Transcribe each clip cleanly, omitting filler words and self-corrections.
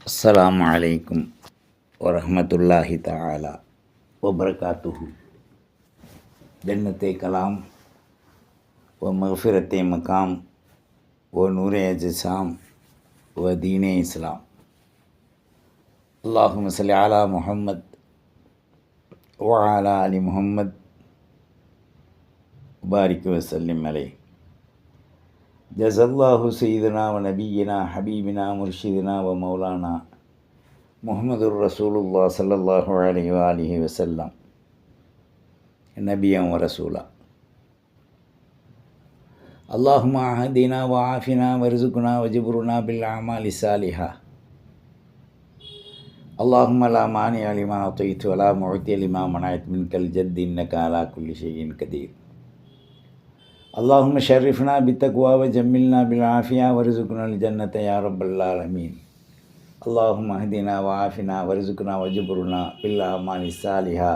அஸ்ஸலாமு அலைக்கும் வரஹ்மத்துல்லாஹி தஆலா வபரகாத்துஹு. ஜன்னத்தே கலாம் வ மக்ஃபிரத்தே மகாம் வ நூரே அஜ்ஸாம் வ தீனே இஸ்லாம். அல்லாஹும்ம ஸல்லி அலா முஹம்மத் வ அலா அலி முஹம்மத் பாரிக் வ ஸல்லிம் அலைஹி. ஜஸல்லாஹு சய்யிதுனா வ நபியினா ஹபீபினா முர்ஷிதினா வ மௌலானா முஹம்மதுர் ரசூலுல்லாஹ் ஸல்லல்லாஹு அலைஹி வ ஆலிஹி வஸல்லம் நபியன் வ ரசூலா. அல்லாஹும்ம அஹ்தினா வ ஆஃபினா வர்ஸுக்னா வஜ்புர்னா பில் அமாலி ஸாலிஹா. அல்லாஹும்ம லா மானிஅ லிமா அதைத வ லா முஅத்திய லிமா மனஅத் மின்கல் ஜத் இன்னக அலா குல்லி ஷைஇன் கதீர். அல்லாஹும்ம ஷர்ரிஃப்னா பித்தக்வா வ ஜம்மில்னா பில் ஆஃபியா வர்ஸுக்னல் ஜன்னத யா ரப்பல் ஆலமீன். அல்லாஹும்ம அஹ்தினா வ ஆஃபினா வர்ஸுக்னா வஜ்புர்னா பில் அமாலி ஸாலிஹா.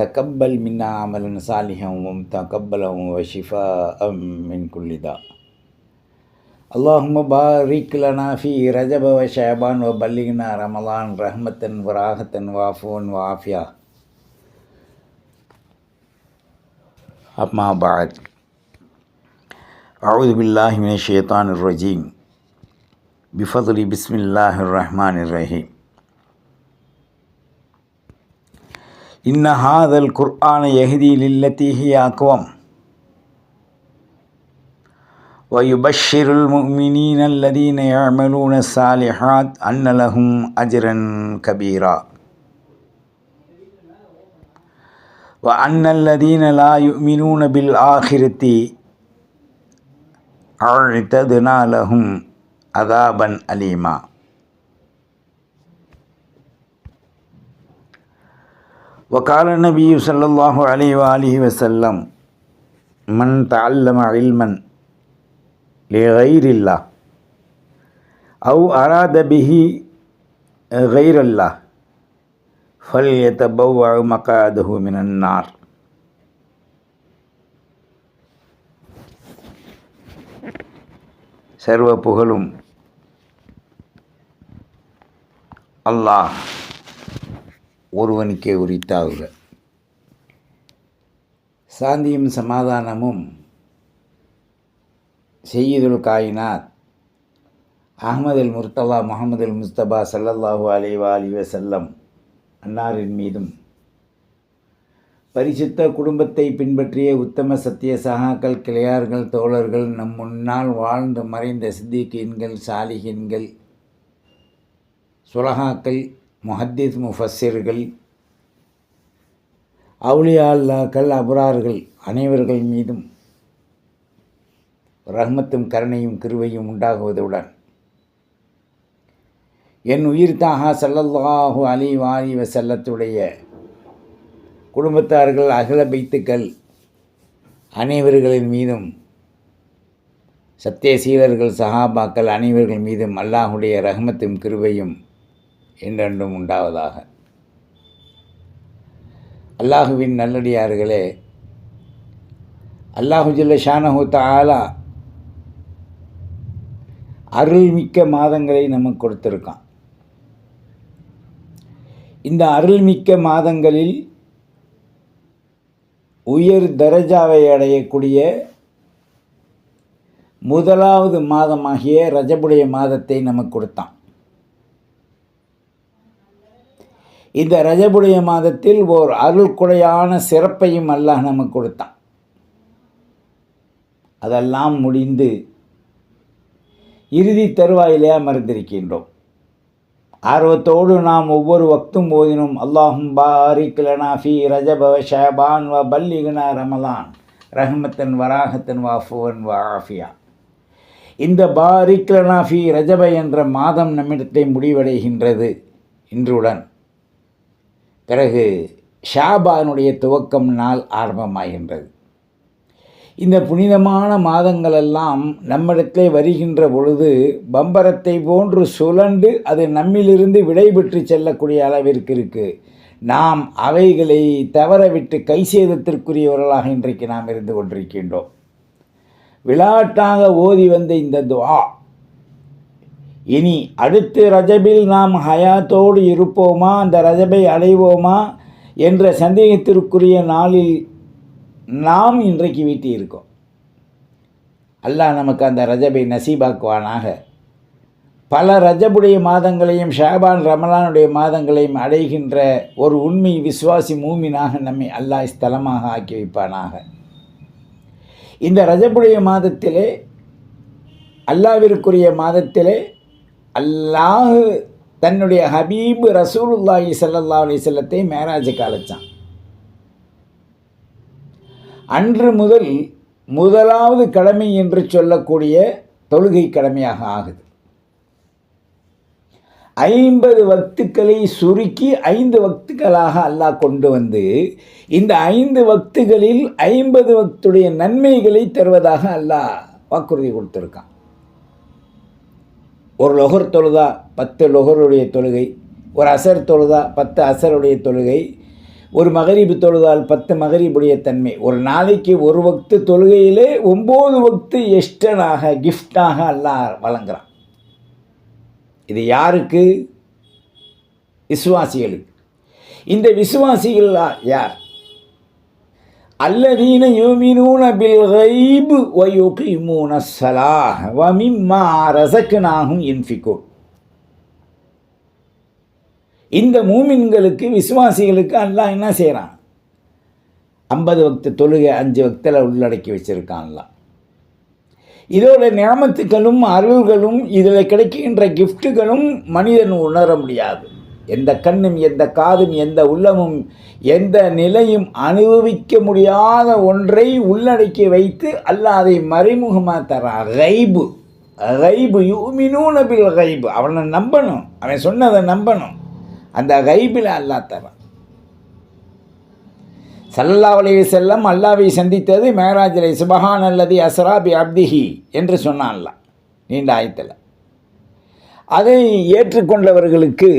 தகப்பல் மின்னா அமலன் சாலிஹன் வ முத்தகப்பலன் வ ஷிஃபாஅம் மின் குல்லி தா. அல்லாஹும்ம பாரிக் லனா ஃபீ ரஜப வ ஷஅபான் வ பல்லிக்னா ரமலான் ரஹ்மத்தன் வ ராஹத்தன் வ அஃவன் வ ஆஃபியா. அம்மா பஅத். அஊது பில்லாஹி மினஷ் ஷைத்தானிர் ரஜீம். பிஃபத்லி பிஸ்மில்லாஹிர் ரஹ்மானிர் ரஹீம். இன்ன ஹாதல் குர்ஆன யஹ்தி லில்லதி ஹிய அக்வம் வ யுபஷ்ஷிருல் முஃமினீன அல்லதீன யஅமலூன ஸாலிஹாத் அன்ன லஹும் அஜ்ரன் கபீரா வ அன்னல் லதீன லா யுமினூன பில் ஆஹிரத்தி அஅதனா லஹும் அதாபன் அலீமா. وقال النبي صلى الله عليه وآله وسلم من تعلم علما لغير الله أو أراد به غير الله فليتبوأ مقعده من النار. சர்வ புகழும் அல்லாஹ் ஒருவனுக்கே உரித்தாகுக. சாந்தியும் சமாதானமும் சய்யிதுல் காயினாத் அஹ்மதுல் முர்த்தலா முஹம்மதுல் முஸ்தபா ஸல்லல்லாஹு அலைஹி வ ஆலிஹி வஸல்லம் அன்னாரின் மீதும், பரிசுத்த குடும்பத்தை பின்பற்றிய உத்தம சத்திய சகாக்கள், கிளையார்கள், தோழர்கள், நம் முன்னால் வாழ்ந்து மறைந்த சித்திகீன்கள், சாலிஹீன்கள், சுலஹாக்கள், முஹத்திஸ், முஃபஸ்ஸிர்கள், அவுலியா அல்லாக்கள், அபரார்கள் அனைவர்கள் மீதும் ரஹ்மத்தும் கருணையும் கிருபையும் உண்டாகுவதுடன் என் உயிர் தாஹா ஸல்லல்லாஹு அலைஹி வ ஆலிஹி வஸல்லத்துடைய குடும்பத்தார்கள், அகல பைத்துக்கள் அனைவர்களின் மீதும், சத்தியசீலர்கள், சஹாபாக்கள் அனைவர்கள் மீதும் அல்லாஹுடைய ரஹ்மத்தும் கிருபையும் என்றென்றும் உண்டாவதாக. அல்லாஹுவின் நல்லடியார்களே, அல்லாஹு ஜல்ல ஷானஹு தஆலா அருள்மிக்க மாதங்களை நமக்கு கொடுத்திருக்கான். இந்த அருள்மிக்க மாதங்களில் உயர் தரஜாவை அடையக்கூடிய முதலாவது மாதமாகிய ரஜபுடைய மாதத்தை நமக்கு கொடுத்தான். இந்த ரஜபுடைய மாதத்தில் ஓர் அருள்குடையான சிறப்பையும் அல்லாஹ் நமக்கு கொடுத்தான். அதெல்லாம் முடிந்து இறுதி தருவாயிலே அமர்ந்திருக்கின்றோம். ஆர்வத்தோடு நாம் ஒவ்வொரு வக்தும் ஓதினோம், அல்லாஹும் பாரிக் லனா ஃபீ ரஜப வ ஷஅபான் வ பல்லிக்னா ரமலான் ரஹ்மத்தன் வ ராஹத்தன் வ அஃவன் வ ஆஃபியா. இந்த பாரிக் லனா ஃபீ ரஜப என்ற மாதம் நம்மிடத்தை முடிவடைகின்றது இன்றுடன். பிறகு ஷாபானுடைய துவக்கம் நாள் ஆரம்பமாகின்றது. இந்த புனிதமான மாதங்களெல்லாம் நம்மிடத்திலே வருகின்ற பொழுது பம்பரத்தை போன்று சுழண்டு அது நம்மிலிருந்து விடைபெற்று செல்லக்கூடிய அளவிற்கு இருக்குது. நாம் அவைகளை தவறவிட்டு கை சேதத்திற்குரியவர்களாக இன்றைக்கு நாம் இருந்து கொண்டிருக்கின்றோம். விளையாட்டாக ஓதி வந்த இந்த துஆ இனி அடுத்து ரஜபில் நாம் ஹயாத்தோடு இருப்போமா, அந்த ரஜபை அடைவோமா என்ற சந்தேகத்திற்குரிய நாளில் நாம் இன்றைக்கு வீட்டி இருக்கோம். அல்லாஹ் நமக்கு அந்த ரஜபை நசீபாக்குவானாக. பல ரஜபுடைய மாதங்களையும் ஷாபான் ரமலானுடைய மாதங்களையும் அடைகின்ற ஒரு உண்மை விசுவாசி மூமினாக நம்மை அல்லாஹ் ஸ்தலமாக ஆக்கி வைப்பானாக. இந்த ரஜபுடைய மாதத்திலே, அல்லாஹ்விற்குரிய மாதத்திலே, அல்லாஹ் தன்னுடைய ஹபீப் ரசூலுல்லாஹி ஸல்லல்லாஹு அலைஹி வஸல்லத்தை மேராஜுக்கு அழைச்சான். அன்று முதல் முதலாவது கடமை என்று சொல்லக்கூடிய தொழுகை கடமையாக ஆகுது. 50 வக்துக்களை சுருக்கி 5 வக்துக்களாக அல்லாஹ் கொண்டு வந்து இந்த 5 வக்துகளில் 50 வக்துடைய நன்மைகளை தருவதாக அல்லாஹ் வாக்குறுதி கொடுத்துருக்கான். ஒரு லொஹர் தொழுதா 10 லொஹருடைய தொழுகை, ஒரு அசர் தொழுதா 10 அசருடைய தொழுகை, ஒரு மகரிபு தொழுதால் 10 மகரிபுடைய தன்மை. ஒரு நாளைக்கு ஒரு வக்து தொழுகையிலே 9 வக்து எக்ஸ்ட்ராக கிஃப்டாக அல்லாஹ் வழங்குறான். இது யாருக்கு? விசுவாசிகளுக்கு. இந்த விசுவாசிகள் யார்? அல்லதீன யுமினூன பில் கைப் வ யுகீமூன ஸலாஹ் வ மிம்மா ரஸக்னாஹும் யுன்ஃபிகூன். இந்த மூமின்களுக்கு, விசுவாசிகளுக்கு அல்லாஹ் என்ன செய்கிறான்? 50 வக்து தொழுகை 5 வக்தில் உள்ளடக்கி வச்சிருக்கான்லாம். இதோட நியமத்துக்களும் அருள்களும் இதில் கிடைக்கின்ற கிஃப்ட்டுகளும் மனிதன் உணர முடியாது. எந்த கண்ணும் எந்த காதும் எந்த உள்ளமும் எந்த நிலையும் அனுபவிக்க முடியாத ஒன்றை உள்ளடக்கி வைத்து அல்லாஹ் அதை மறைமுகமாக தரான். கைபு கைபு யுமினூன பில் கைபு. அவனை நம்பணும், அவன் சொன்னதை நம்பணும். அந்த கைபில் அல்லாஹ் தரான். ஸல்லல்லாஹு அலைஹி வஸல்லம் அல்லாஹ்வை சந்தித்தது மேராஜிலே. சுபஹான் அல்லதி அஸ்ரா பி அப்திஹி என்று சொன்னான்ல நீண்ட ஆயத்தில். அதை ஏற்றுக்கொண்டவர்களுக்கு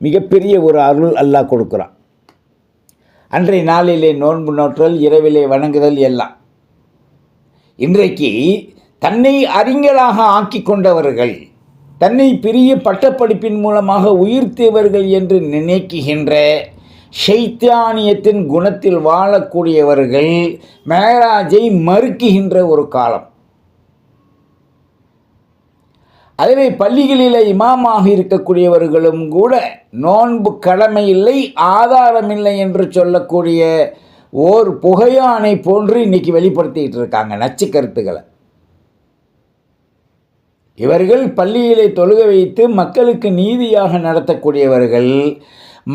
மிகப்பெரிய ஒரு அருள் அல்லாஹ் கொடுக்குறான். அன்றைய நாளிலே நோன்பு நோற்றல், இரவிலே வணங்குதல் எல்லாம். இன்றைக்கு தன்னை அறிஞராக ஆக்கி கொண்டவர்கள், தன்னை பெரிய பட்டப்படிப்பின் மூலமாக உயிர்த்தியவர்கள் என்று நினைக்குகின்ற ஷைத்தானியத்தின் குணத்தில் வாழக்கூடியவர்கள் மேராஜை மறுக்குகின்ற ஒரு காலம். அதுவே பள்ளிகளில் இமாமாக இருக்கக்கூடியவர்களும் கூட நோன்பு கடமை இல்லை, ஆதாரமில்லை என்று சொல்லக்கூடிய ஓர் புகையானை போன்று இன்னைக்கு வெளிப்படுத்திக்கிட்டு இருக்காங்க நச்சு கருத்துக்களை. இவர்கள் பள்ளியிலே தொழுக வைத்து மக்களுக்கு நீதியாக நடத்தக்கூடியவர்கள்,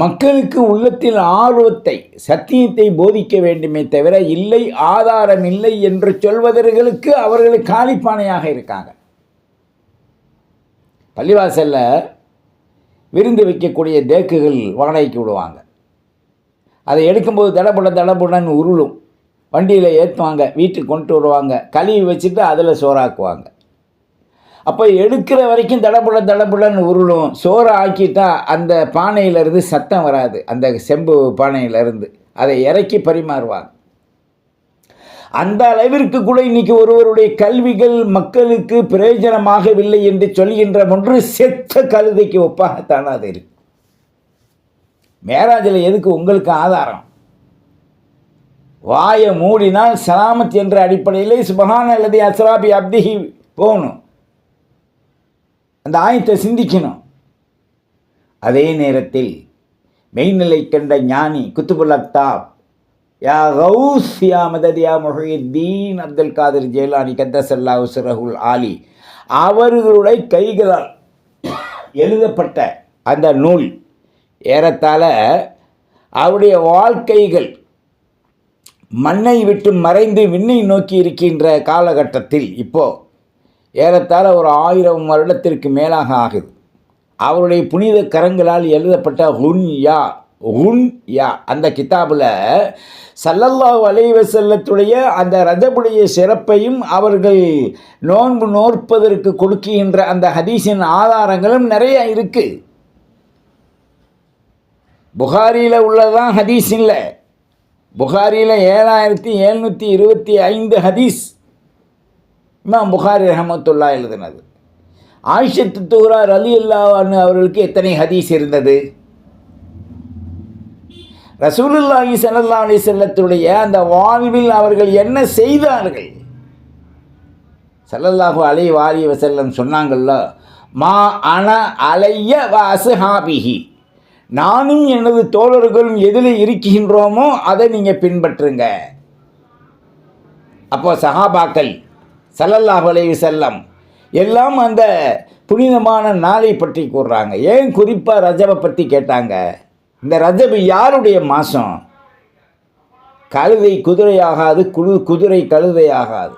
மக்களுக்கு உள்ளத்தில் ஆர்வத்தை, சத்தியத்தை போதிக்க வேண்டுமே தவிர இல்லை, ஆதாரம் இல்லை என்று சொல்வதற்கு அவர்கள் காலிப்பானையாக இருக்காங்க. பள்ளிவாசலில் விருந்து வைக்கக்கூடிய தேக்குகள் வாடகைக்கு விடுவாங்க. அதை எடுக்கும்போது தடபுடன்னு உருளும். வண்டியில் ஏற்றுவாங்க, வீட்டுக்கு கொண்டு வருவாங்க, கழுவி வச்சுட்டு அதில் சோறாக்குவாங்க. அப்போ எடுக்கிற வரைக்கும் தடபுடன்னு உருளும். சோறை ஆக்கிட்டா அந்த பானையிலேருந்து சத்தம் வராது, அந்த செம்பு பானையிலேருந்து அதை இறக்கி பரிமாறுவாங்க. அந்த அளவிற்கு கூட இன்றைக்கி ஒருவருடைய கல்விகள் மக்களுக்கு பிரயோஜனமாகவில்லை என்று சொல்கின்ற ஒன்று செத்த கழுதைக்கு ஒப்பாகத்தானே அது இருக்கு. மேராஜில் எதுக்கு உங்களுக்கு ஆதாரம்? வாயை மூடினால் சலாமத் என்ற அடிப்படையிலே சுபஹான் அல்லது அஸ்ரா பி அப்திஹி போகணும், அந்த ஆயத்தை சிந்திக்கணும். அதே நேரத்தில் மெய்நிலை கண்ட ஞானி குத்துபுல் அக்தாப், யா கௌஸ் யா மதத் யா முஹியுத்தீன் அப்துல் காதிர் ஜெயிலானி கத்தஸல்லாஹு சிர்ரஹுல் ஆலி அவர்களுடைய கைகளால் எழுதப்பட்ட அந்த நூல் ஏறத்தாழ அவருடைய வாழ்க்கைகள் மண்ணை விட்டு மறைந்து விண்ணை நோக்கி இருக்கின்ற காலகட்டத்தில் இப்போது ஏறத்தாழ ஒரு 1000 வருடத்திற்கு மேலாக ஆகுது. அவருடைய புனித கரங்களால் எழுதப்பட்ட ஹுன் யா அந்த கிதாபில் ஸல்லல்லாஹு அலைஹி வஸல்லத்துடைய அந்த ரஜபுடைய சிறப்பையும் அவர்கள் நோன்பு நோற்பதற்கு கொடுக்கின்ற அந்த ஹதீஸின் ஆதாரங்களும் நிறைய இருக்குது. புகாரியில் உள்ளதான் ஹதீஸ் இல்லை. புகாரியில் 7725 ஹதீஸ் இமாம் புகாரி ரஹமத்துல்லாஹ் எழுதினது. ஆயிஷத்து துஹ்ரா ரலியல்லாஹு அன்ஹா அவர்களுக்கு எத்தனை ஹதீஸ் இருந்தது? ரசூலுல்லாஹி ஸல்லல்லாஹு அலைஹி வஸல்லத்துடைய அந்த வாழ்வில் அவர்கள் என்ன செய்தார்கள்? ஸல்லல்லாஹு அலைஹி வஸல்லம் சொன்னாங்கல்ல, மா அன அலைய வ அஸ்ஹாபிஹி, நானும் எனது தோழர்களும் எதில் இருக்கின்றோமோ அதை நீங்கள் பின்பற்றுங்க. அப்போ சஹாபாக்கள் ஸல்லல்லாஹு அலைஹி வஸல்லம் எல்லாம் அந்த புனிதமான நாளை பற்றி கூறுறாங்க. ஏன் குறிப்பாக ரஜபை பற்றி கேட்டாங்க? இந்த ரஜபு யாருடைய மாதம்? கழுதை குதிரையாகாது, குதிரை கழுதையாகாது,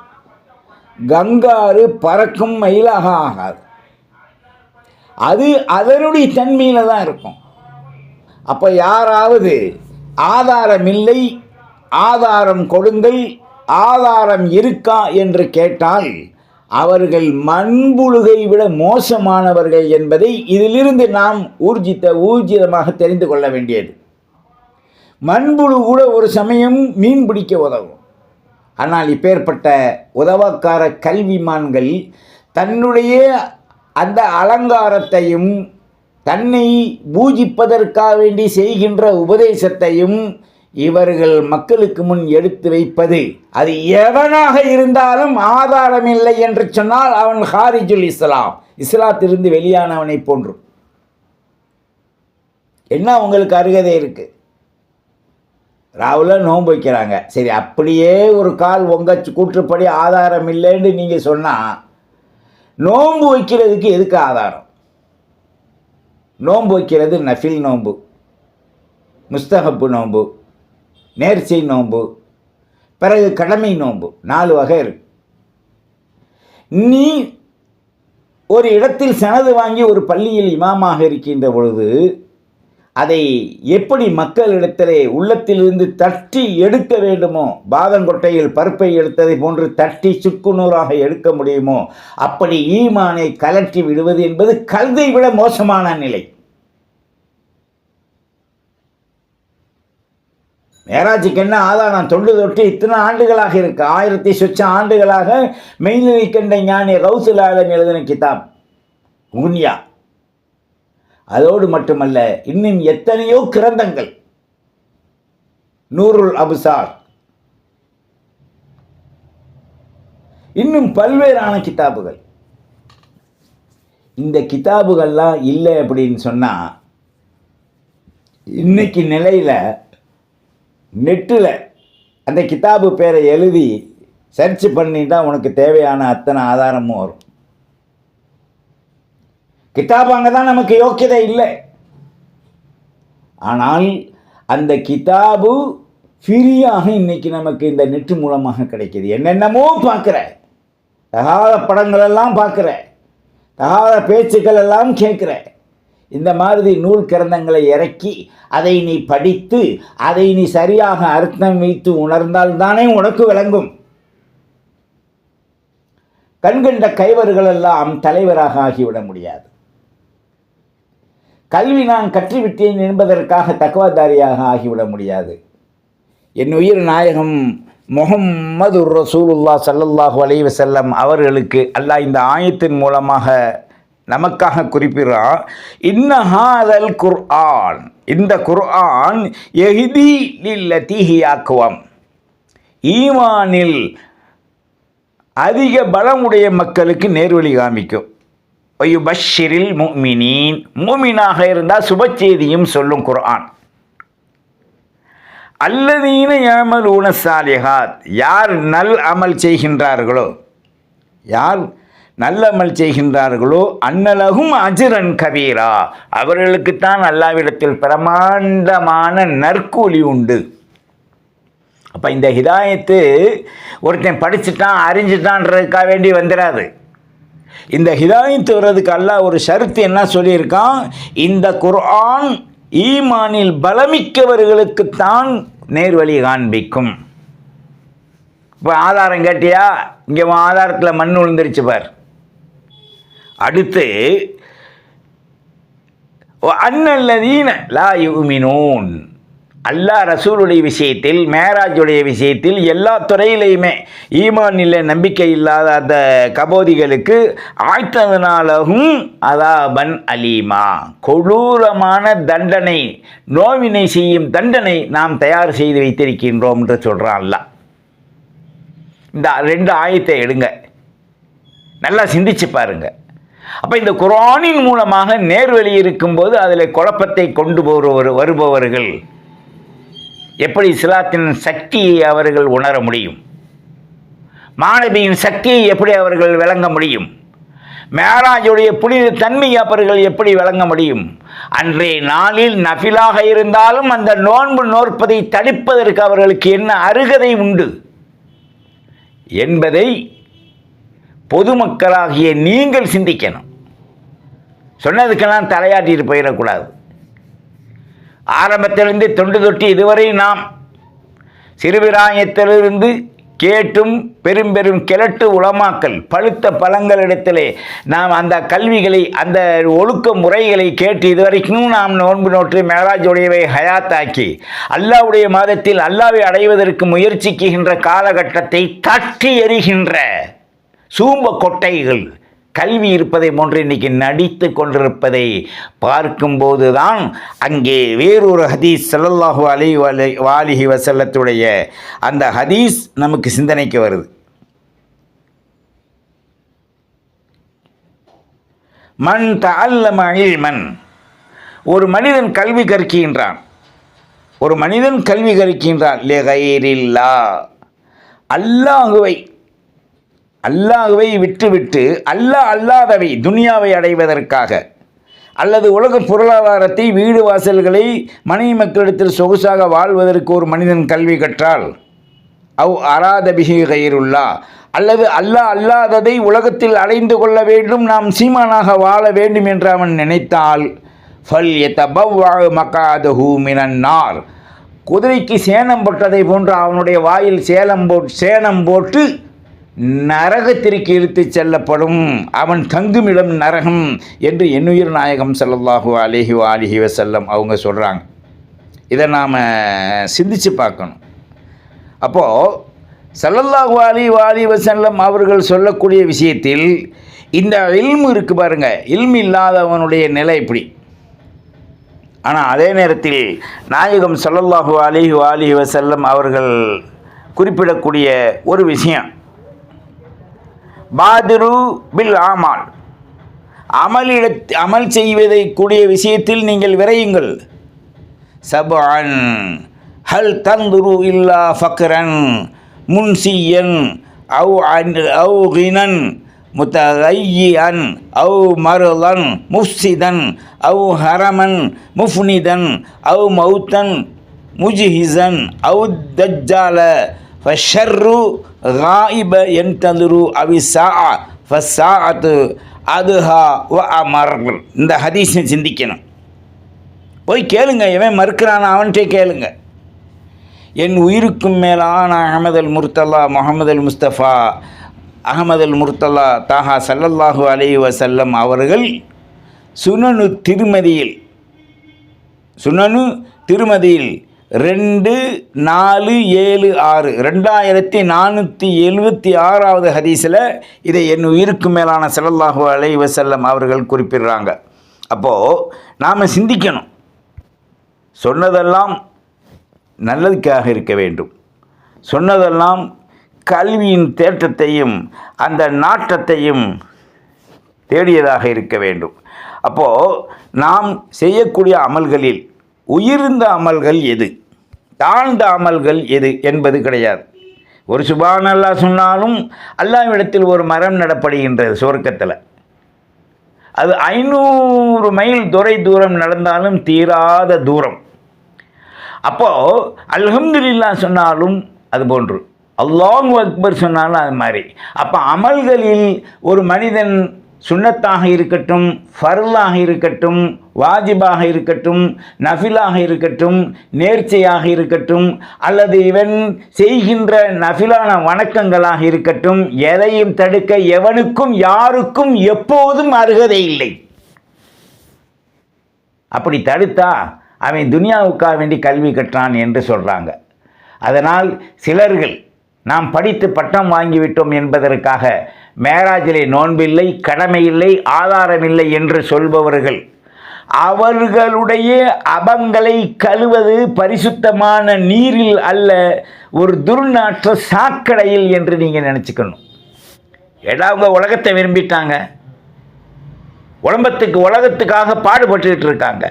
கங்காரு பறக்கும் மயிலாக ஆகாது. அது அதனுடைய தன்மையில் தான் இருக்கும். அப்போ யாராவது ஆதாரம் இல்லை, ஆதாரம் கொடுங்கள், ஆதாரம் இருக்கா என்று கேட்டால் அவர்கள் மண்புழுகை விட மோசமானவர்கள் என்பதை இதிலிருந்து நாம் ஊர்ஜிதமாக தெரிந்து கொள்ள வேண்டியது. மண்புழு கூட ஒரு சமயம் மீன் பிடிக்க உதவும். ஆனால் இப்பேற்பட்ட உதவக்கார கல்விமான்கள் தன்னுடைய அந்த அலங்காரத்தையும் தன்னை பூஜிப்பதற்காக வேண்டி செய்கின்ற உபதேசத்தையும் இவர்கள் மக்களுக்கு முன் எடுத்து வைப்பது, அது எவனாக இருந்தாலும் ஆதாரம் இல்லை என்று சொன்னால் அவன் ஹாரிஜுல் இஸ்லாம், இஸ்லாத்திலிருந்து வெளியானவனை போன்றும். என்ன உங்களுக்கு அருகதை இருக்குது? ராவில் நோன்பு வைக்கிறாங்க, சரி அப்படியே ஒரு கால் உங்கள் கூற்றுப்படி ஆதாரம் இல்லைன்னு நீங்கள் சொன்னால் நோன்பு வைக்கிறதுக்கு எதுக்கு ஆதாரம்? நோன்பு வைக்கிறது நஃபில் நோன்பு, முஸ்தஹப்பு நோன்பு, நேர்ச்சை நோன்பு, பிறகு கடமை நோன்பு, 4 வகை இருக்கு. நீ ஒரு இடத்தில் சனது வாங்கி ஒரு பள்ளியில் இமாமாக இருக்கின்ற பொழுது அதை எப்படி மக்களிடத்திலே உள்ளத்திலிருந்து தட்டி எடுக்க வேண்டுமோ, பாதங்கொட்டையில் பருப்பை எடுத்ததை போன்று தட்டி சுக்குநூறாக எடுக்க முடியுமோ அப்படி ஈமானை கலற்றி விடுவது என்பது கல்தை விட மோசமான நிலை. மேராஜுக்கு என்ன ஆதாரம்? தொண்டு தொட்டு இத்தனை ஆண்டுகளாக இருக்கு, 1000 சொச்ச ஆண்டுகளாக மெய்நிலை கண்ட ஞானி கௌசுல் ஆலம் எழுதின கிதாப் குன்யா. அதோடு மட்டுமல்ல, இன்னும் எத்தனையோ கிரந்தங்கள், நூருல் அபுசார், இன்னும் பல்வேறான கிதாபுகள். இந்த கிதாபுகள்லாம் இல்லை அப்படின்னு சொன்னால் இன்னைக்கு நிலையில் நெட்டில் அந்த கிதாபு பேரை எழுதி சர்ச் பண்ணிட்டா உனக்கு தேவையான அத்தனை ஆதாரமும் வரும். கிதாபு அங்கே தான் நமக்கு யோக்கியதை இல்லை. ஆனால் அந்த கிதாபு ஃப்ரீயாக இன்னைக்கு நமக்கு இந்த நெட்டு மூலமாக கிடைக்கிது. என்னென்னமோ பார்க்குற, தகாத படங்களெல்லாம் பார்க்குற, தகாத பேச்சுக்கள் எல்லாம் கேட்குற. இந்த மாதிரி நூல் கிரந்தங்களை இறக்கி அதை நீ படித்து அதை நீ சரியாக அர்த்தம் வைத்து உணர்ந்தால் தானே உனக்கு விளங்கும். கண்கண்ட கைவர்கள் எல்லாம் தலைவராக ஆகிவிட முடியாது. கல்வி நான் கற்றுவிட்டேன் என்பதற்காக தக்வாதாரியாக ஆகிவிட முடியாது. என் உயிர் நாயகம் முஹம்மது ரசூலுல்லாஹ் ஸல்லல்லாஹு அலைஹி வஸல்லம் அவர்களுக்கு அல்லாஹ் இந்த ஆயத்தின் மூலமாக நமக்காக குறிப்பிடுறான். இன்னஹாதல் குர்ஆன், இந்த குர்ஆன் யஹ்தி லில்லதி ஹிய அக்வம், ஈமானில் அதிக பலமுடைய மக்களுக்கு நேர்வழி காமிக்கும். வயுபஷ்ஷிரில் முஃமினீன், மூமினாக இருந்தால் சுப செய்தியும் சொல்லும் குர்ஆன். அல்லதீன யஅமலூன ஸாலிஹாத், யார் நல் அமல் செய்கின்றார்களோ, யார் நல்லமல் செய்கின்றார்களோ அன்னலகும் அஜ்ரன் கபீரா, அவர்களுக்குத்தான் அல்லாஹ்விடத்தில் பிரமாண்டமான நற்கூலி உண்டு. அப்போ இந்த ஹிதாயத்து ஒருத்தன் படிச்சுட்டான் அறிஞ்சிட்டான்றதுக்காக வேண்டி வந்துடாது. இந்த ஹிதாயத்து வர்றதுக்கு அல்லாஹ் ஒரு ஷர்த்து என்ன சொல்லியிருக்கான்? இந்த குர்ஆன் ஈமானில் பலமிக்கவர்களுக்குத்தான் நேர்வழி காண்பிக்கும். இப்போ ஆதாரம் கேட்டியா? இங்கே ஆதாரத்தில் மண் விழுந்துருச்சு பார். அடுத்து அன்னல்லதீன லா யுமினூன், அல்லாஹ் ரசூலுடைய விஷயத்தில், மேராஜுடைய விஷயத்தில், எல்லா துறையிலையுமே ஈமான் இல்லை, நம்பிக்கை இல்லாத அந்த கபோதிகளுக்கு ஆய்த்ததனாலும் அதாபன் அலீமா, கொடூரமான தண்டனை, நோவினை செய்யும் தண்டனை நாம் தயார் செய்து வைத்திருக்கின்றோம் என்று சொல்கிறான் அல்லாஹ். இந்த 2 ஆயத்தை எடுங்க, நல்லா சிந்திச்சு பாருங்க. அப்போ இந்த குர்ஆனின் மூலமாக நேர்வழி இருக்கும்போது அதில் குழப்பத்தை கொண்டு வருபவர்கள் எப்படி இஸ்லாத்தின் சக்தியை அவர்கள் உணர முடியும்? மாணவியின் சக்தியை எப்படி அவர்கள் விளங்க முடியும்? மேராஜுடைய புனித தன்மையை அவர்கள் எப்படி விளங்க முடியும்? அன்றைய நாளில் நஃபிலாக இருந்தாலும் அந்த நோன்பு நோற்பதை தடுப்பதற்கு அவர்களுக்கு என்ன அருகதை உண்டு என்பதை பொதுமக்களாகிய நீங்கள் சிந்திக்கணும். சொன்னதுக்கெல்லாம் தலையாட்டிட்டு போயிடக்கூடாது. ஆரம்பத்திலிருந்து தொண்டு தொட்டி இதுவரை நாம் சிறுபிராயத்திலிருந்து கேட்டும் பெரும் கிழட்டு உலமாக்கள் பழுத்த பழங்களிடத்திலே நாம் அந்த கல்விகளை, அந்த ஒழுக்க முறைகளை கேட்டு இதுவரைக்கும் நாம் நோன்பு நோற்று மேராஜுடையவை ஹயாத்தாக்கி அல்லாஹ்வுடைய மாதத்தில் அல்லாஹ்வை அடைவதற்கு முயற்சிக்கின்ற காலகட்டத்தை தட்டி எறிகின்ற சூம்ப கொட்டைகள் கல்வி இருப்பதை போன்று இன்றைக்கி நடித்து கொண்டிருப்பதை பார்க்கும்போது தான் அங்கே வேறொரு ஹதீஸ் ஸல்லல்லாஹு அலைஹி வஸல்லத்துடைய அந்த ஹதீஸ் நமக்கு சிந்தனைக்கு வருது. மன் தஅல்லம இல்மன், ஒரு மனிதன் கல்வி கற்கின்றான், ஒரு மனிதன் கல்வி கற்கின்றான் லிகைரில்லாஹ், அல்லாஹ்வை விட்டுவிட்டு அல்லாஹ் அல்லாதவை துனியாவை அடைவதற்காக, அல்லது உலக பொருளாதாரத்தை, வீடு வாசல்களை, மனைவி மக்களிடத்தில் சொகுசாக வாழ்வதற்கு ஒரு மனிதன் கல்வி கற்றால், அவ் அராத பிஹி கைருல்லா, அல்லது அல்லாஹ் அல்லாததை உலகத்தில் அடைந்து கொள்ள வேண்டும், நாம் சீமானாக வாழ வேண்டும் என்று அவன் நினைத்தால், ஃபல் யதபவ்வா மகாதஹு மினன் நார், குதிரைக்கு சேணம் போட்டதை போன்று அவனுடைய வாயில் சேணம் போட்டு நரகத்திற்கு இழுத்து செல்லப்படும், அவன் தங்குமிடம் நரகம் என்று என்னுயிர் நாயகம் ஸல்லல்லாஹு அலைஹி வஸல்லம் அவங்க சொல்கிறாங்க. இதை நாம் சிந்தித்து பார்க்கணும். அப்போது ஸல்லல்லாஹு அலைஹி வஸல்லம் அவர்கள் சொல்லக்கூடிய விஷயத்தில் இந்த இல்மு இருக்குது பாருங்கள், இல்மு இல்லாதவனுடைய நிலை இப்படி. ஆனால் அதே நேரத்தில் நாயகம் ஸல்லல்லாஹு அலைஹி வஸல்லம் அவர்கள் குறிப்பிடக்கூடிய ஒரு விஷயம், பாதிரு பில் ஆமால், அமல் செய்வதை கூடிய விஷயத்தில் நீங்கள் விரையுங்கள். சபஅன் ஹல் தந்துரு இல்லா ஃபக்ரன் முன்சியன் அவு கினன் முத்தகையன் அவு மருளன் முஃப்சிதன் அவு ஹரமன் முஃப்னிதன் அவு மௌத்தன் முஜ்ஹிசன் அவு தஜ்ஜால ஃபஷர்ரு காயிப என்தந்துரு அவிசா ஃபசாஅத்து அதுஹா வ அமர்கள். இந்த ஹதீஸை சிந்திக்கணும். போய் கேளுங்க, எவன் மறுக்கிறான் அவன்கிட்டே கேளுங்க. என் உயிருக்கும் மேலான முஹம்மது அல் முஸ்தபா அஹமது அல் முர்த்தலா தாஹா ஸல்லல்லாஹு அலைஹி வஸல்லம் அவர்கள் சுனனு திருமதியில் 2476 2476 ஹதீஸில் இதை என் உயிருக்கு மேலான ஸல்லல்லாஹு அலைஹி வஸல்லம் அவர்கள் குறிப்பிடுறாங்க. அப்போது நாம் சிந்திக்கணும், சொன்னதெல்லாம் நல்லதுக்காக இருக்க வேண்டும், சொன்னதெல்லாம் கல்வியின் தேட்டத்தையும் அந்த நாட்டத்தையும் தேடியதாக இருக்க வேண்டும். அப்போது நாம் செய்யக்கூடிய அமல்களில் உயர்ந்த அமல்கள் எது, தாழ்ந்த அமல்கள் எது என்பது கிடையாது. ஒரு சுப்ஹானல்லாஹ் சொன்னாலும் அல்லாஹ்விடத்தில் ஒரு மரம் நடப்படுகின்றது சொர்க்கத்தில். அது 500 மைல் தூரம் நடந்தாலும் தீராத தூரம். அப்போது அல்ஹம்துலில்லாஹ் சொன்னாலும் அது போன்று, அல்லாஹு அக்பர் சொன்னாலும் அது மாதிரி. அப்போ அமல்களில் ஒரு மனிதன் சுன்னத்தாக இருக்கட்டும், ஃபர்லாக இருக்கட்டும், வாஜிபாக இருக்கட்டும், நஃபிலாக இருக்கட்டும், நேர்ச்சையாக இருக்கட்டும், அல்லது இவன் செய்கின்ற நஃபிலான வணக்கங்களாக இருக்கட்டும், எதையும் தடுக்க எவனுக்கும் யாருக்கும் எப்போதும் அருகதை இல்லை. அப்படி தடுத்தா அவன் துனியாவுக்காக வேண்டி கல்வி கற்றான் என்று சொல்கிறாங்க. அதனால் சிலர்கள் நாம் படித்து பட்டம் வாங்கிவிட்டோம் என்பதற்காக மேராஜிலே நோன்பில்லை, கடமையில்லை, ஆதாரமில்லை என்று சொல்பவர்கள் அவர்களுடைய அபங்களை கழுவது பரிசுத்தமான நீரில் அல்ல, ஒரு துர்நாற்ற சாக்கடையில் என்று நீங்கள் நினச்சிக்கணும். ஏடா அவங்க உலகத்தை விரும்பிட்டாங்க, உலகத்துக்காக பாடுபட்டுக்கிட்டு இருக்காங்க.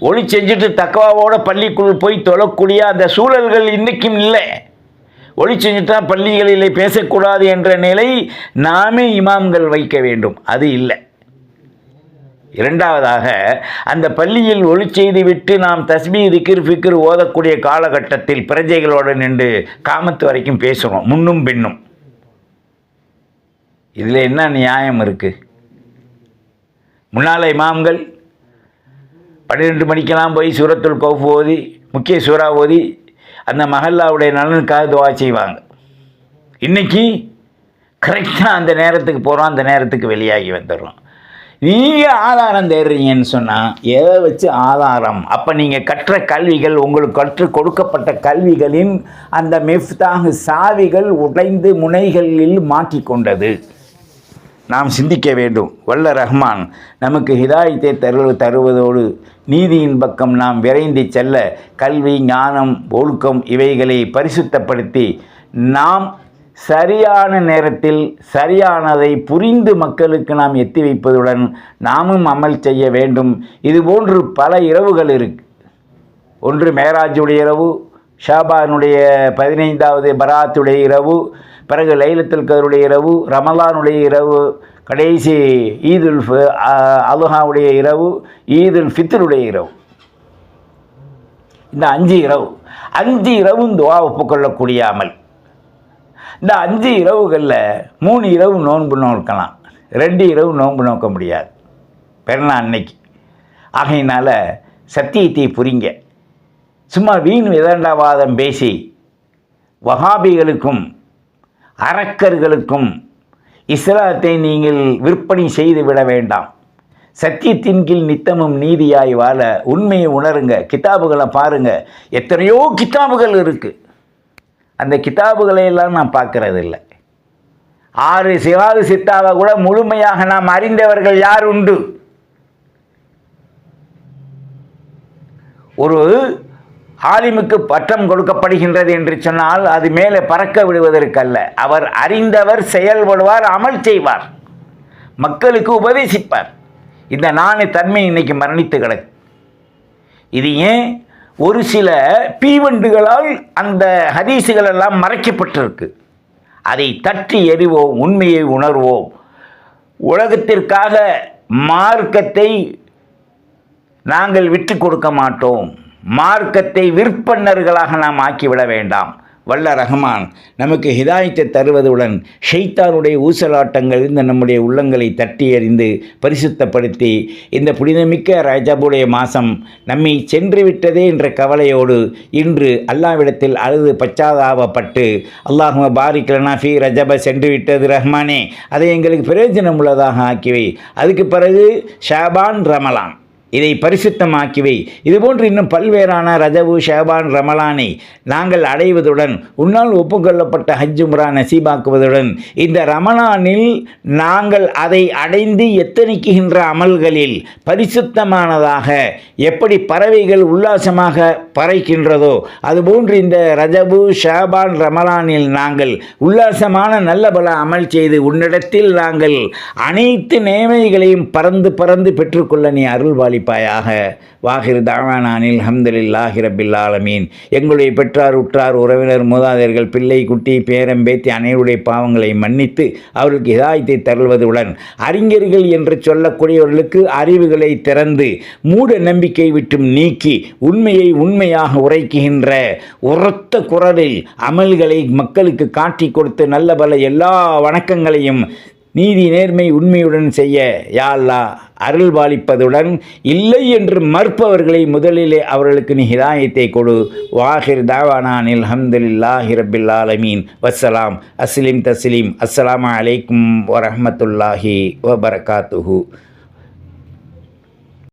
ஒளி செஞ்சுட்டு தக்குவாவோட பள்ளிக்குள் போய் தொழக்கூடிய அந்த சூழல்கள் இன்றைக்கும் இல்லை. ஒளி செஞ்சுட்டா பள்ளிகளில் பேசக்கூடாது என்ற நிலை நாமே இமாம்கள் வைக்க வேண்டும், அது இல்லை. இரண்டாவதாக, அந்த பள்ளியில் ஒளி செய்து விட்டு நாம் தஸ்பீ திக்ர் ஃபிக்ர் ஓதக்கூடிய காலகட்டத்தில் பிரஜைகளோடு நின்று காமத்து வரைக்கும் பேசுகிறோம், முன்னும் பின்னும். இதில் என்ன நியாயம் இருக்குது? முன்னாள் இமாம்கள் 12 மணிக்கெல்லாம் போய் சூரத்துல் கௌஃப் ஓதி, முக்கிய சூறா ஓதி அந்த மஹல்லாவுடைய நலனுக்காக துவா செய்வாங்க. இன்றைக்கி கரெக்டாக அந்த நேரத்துக்கு போகிறோம், அந்த நேரத்துக்கு வெளியாகி வந்துடுறோம். நீங்கள் ஆதாரம் தேடுறீங்கன்னு சொன்னால் எதை வச்சு ஆதாரம்? அப்போ நீங்கள் கற்ற கல்விகள், உங்களுக்கு கற்றுக் கொடுக்கப்பட்ட கல்விகளின் அந்த மிஃப்தாக சாவிகள் உடைந்து முனைகளில் மாற்றிக்கொண்டது. நாம் சிந்திக்க வேண்டும். வல்ல ரஹ்மான் நமக்கு ஹிதாயத்தை தருவதோடு நீதியின் பக்கம் நாம் விரைந்து செல்ல கல்வி, ஞானம், ஒழுக்கம் இவைகளை பரிசுத்தப்படுத்தி நாம் சரியான நேரத்தில் சரியானதை புரிந்து மக்களுக்கு நாம் எத்தி வைப்பதுடன் நாமும் அமல் செய்ய வேண்டும். இதுபோன்று பல இரவுகள் இருக்கு. ஒன்று மேராஜுடைய இரவு, ஷாபானுடைய 15வது பராத்துடைய இரவு, பிறகு லைலத்துல் கதருடைய இரவு, ரமலானுடைய இரவு, கடைசி ஈதுல் அலுஹாவுடைய இரவு, ஈதுல் ஃபித்ருடைய இரவு. இந்த 5 இரவும் துவா ஒப்புக்கொள்ளக்கூடிய அமல். இந்த 5 இரவுகளில் 3 இரவு நோன்பு நோக்கலாம், 2 இரவு நோன்பு நோக்க முடியாது பெருநாள் அன்னைக்கு. ஆகையினால சத்தியத்தை புரிங்க. சும்மா வீண் விதண்டாவாதம் பேசி வஹாபிகளுக்கும் அரக்கர்களுக்கும் இஸ்லாத்தை நீங்கள் விற்பனை செய்து விட வேண்டாம். சத்தியத்தின் கீழ் நித்தமும் நீதியாய் வாழ உண்மையை உணருங்க. கிதாபுகளை பாருங்கள், எத்தனையோ கிதாபுகள் இருக்குது. அந்த கிதாபுகளை எல்லாம் நான் பார்க்கறது இல்லை. 6 சிவாது சித்தாவை கூட முழுமையாக நாம் அறிந்தவர்கள் யார் உண்டு? ஒரு ஆலிமுக்கு பட்டம் கொடுக்கப்படுகின்றது என்று சொன்னால் அது மேலே பறக்க விடுவதற்கல்ல. அவர் அறிந்தவர், செயல்படுவார், அமல் செய்வார், மக்களுக்கு உபதேசிப்பார். இந்த 4 தன்மை இன்னைக்கு மரணித்து கிடக்கு. இது ஏன்? ஒரு சில பீவண்டுகளால் அந்த ஹதீஸுகள் எல்லாம் மறைக்கப்பட்டிருக்கு. அதை தட்டி எறிவோம், உண்மையை உணர்வோம். உலகத்திற்காக மார்க்கத்தை நாங்கள் விட்டு கொடுக்க மாட்டோம். மார்க்கத்தை விற்பன்னர்களாக நாம் ஆக்கிவிட வேண்டாம். வல்ல ரஹ்மான் நமக்கு ஹிதாயத்தை தருவதுடன் ஷைத்தானுடைய ஊசலாட்டங்கள் இந்த நம்முடைய உள்ளங்களை தட்டி எறிந்து பரிசுத்தப்படுத்தி இந்த புனிதமிக்க ரஜபுடைய மாதம் நம்மை சென்று விட்டதே என்ற கவலையோடு இன்று அல்லாஹ்விடத்தில் அழுது பச்சாதாபப்பட்டு அல்லாஹும்ம பாரிக் லனா ஃபீ ரஜப சென்று விட்டது ரஹ்மானே, அதை எங்களுக்கு பிரயோஜனம் உள்ளதாக ஆக்கிவை. அதுக்கு பிறகு ஷாபான், ரமலான் இதை பரிசுத்தமாக்கிவை. இதுபோன்று இன்னும் பல்வேறான ரஜபு, ஷாபான், ரமலானை நாங்கள் அடைவதுடன் உன்னால் ஒப்புக்கொள்ளப்பட்ட ஹஜ் உம்ரா நசீபாக்குவதுடன் இந்த ரமலானில் நாங்கள் அதை அடைந்து எத்தனிக்குகின்ற அமல்களில் பரிசுத்தமானதாக எப்படி பறவைகள் உல்லாசமாக பறக்கின்றதோ அதுபோன்று இந்த ரஜபு, ஷாபான், ரமலானில் நாங்கள் உல்லாசமான நல்ல பல அமல் செய்து உன்னிடத்தில் நாங்கள் அனைத்து நேமைகளையும் பறந்து பறந்து பெற்றுக்கொள்ள நீ அருள்வாளி பாயாக. வாஹிர் தாவானானில் அல்ஹம்துலில்லாஹி ரப்பில் ஆலமீன். எங்களுடைய பெற்றார், உற்றார், உறவினர், மூதாதையர்கள், பிள்ளை, குட்டி, பேரம், பேத்தி அனைவருடைய பாவங்களை மன்னித்து அவர்களுக்கு ஹிதாயத்தை தருவதுடன் அறிஞர்கள் என்று சொல்லக்கூடியவர்களுக்கு அறிவுகளை திறந்து மூட நம்பிக்கை விட்டும் நீக்கி உண்மையை உண்மையாக உரைக்குகின்ற உரத்த குரலில் அமல்களை மக்களுக்கு காட்டி கொடுத்து நல்ல பல எல்லா வணக்கங்களையும் நீதி, நேர்மை, உண்மையுடன் செய்ய யா அல்லாஹ் அருள்பாலிப்பதுடன் இல்லை என்று மறுப்பவர்களை முதலிலே அவர்களுக்கு நீ ஹிதாயத்தை கொடு. வாஹிர் தாவானானில் அல்ஹம்துலில்லாஹி ரப்பில் ஆலமீன். வஸ்ஸலாம். அஸ்லிம் தஸ்லீம். அஸ்ஸலாமு அலைக்கும் வரஹ்மத்துல்லாஹி வபரகாத்துஹு.